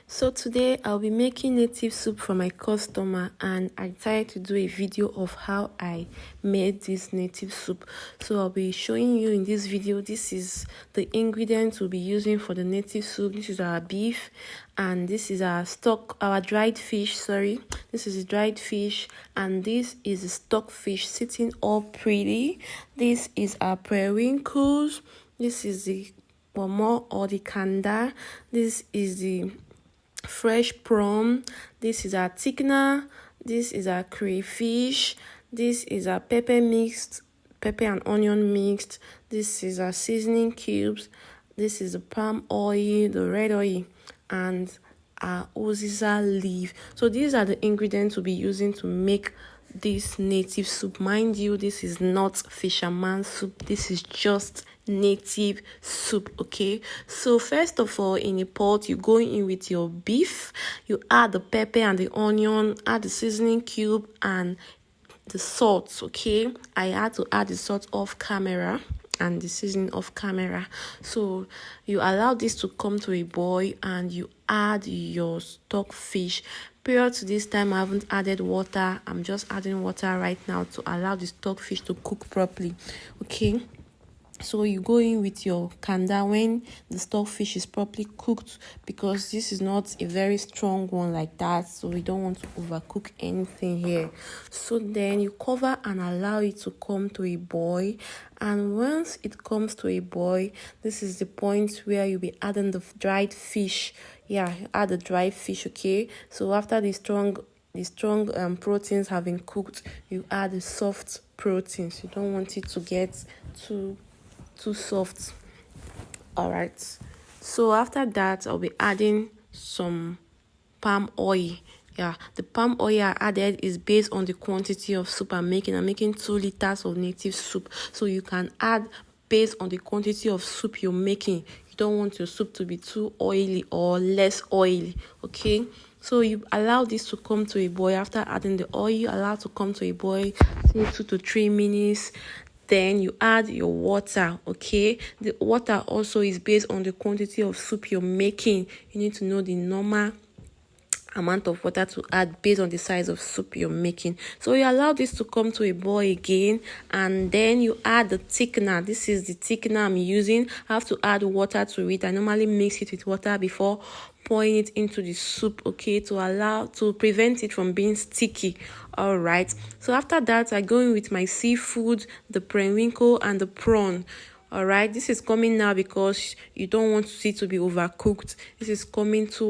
So today I'll be making native soup for my customer, and I decided to do a video of how I made this native soup. So I'll be showing you in this video. This is the ingredients we'll be using for the native soup. This is our beef, and this is our dried fish. This is the dried fish, and this is the stock fish sitting all pretty. This is our periwinkles. This is the pomo or the kanda. This is the fresh prawn. This is our thickener. This is our crayfish. This is our pepper and onion mixed. This is our seasoning cubes. This is the palm oil, the red oil, and our uziza leaf. So these are the ingredients we'll be using to make this native soup. Mind you, this is not fisherman soup. This is just native soup. Okay, so first of all, in a pot, you go in with your beef. You add the pepper and the onion, add the seasoning cube and the salt. Okay, I had to add the salt off camera and the seasoning off camera. So you allow this to come to a boil and you add your stock fish. Prior to this time, I haven't added water. I'm just adding water right now to allow the stock fish to cook properly. Okay, so you go in with your kanda when the stock fish is properly cooked, because this is not a very strong one like that, so we don't want to overcook anything here. So then you cover and allow it to come to a boil, and once it comes to a boil, this is the point where you'll be adding the dried fish. You add the dried fish. Okay, so after the strong proteins have been cooked, you add the soft proteins. You don't want it to get too soft. All right, so after that, I'll be adding some palm oil. The palm oil I added is based on the quantity of soup I'm making 2 liters of native soup, so you can add based on the quantity of soup you're making. You don't want your soup to be too oily or less oily. Okay, so you allow this to come to a boil. After adding the oil, you allow to come to a boil, say 2 to 3 minutes. Then you add your water. Okay, the water also is based on the quantity of soup you're making. You need to know the normal amount of water to add based on the size of soup you're making. So you allow this to come to a boil again, and then you add the thickener. This is the thickener I'm using. I have to add water to it. I normally mix it with water before pouring it into the soup, okay, to prevent it from being sticky. All right, so after that, I go in with my seafood, the periwinkle and the prawn. All right, this is coming now because you don't want it to be overcooked. This is coming to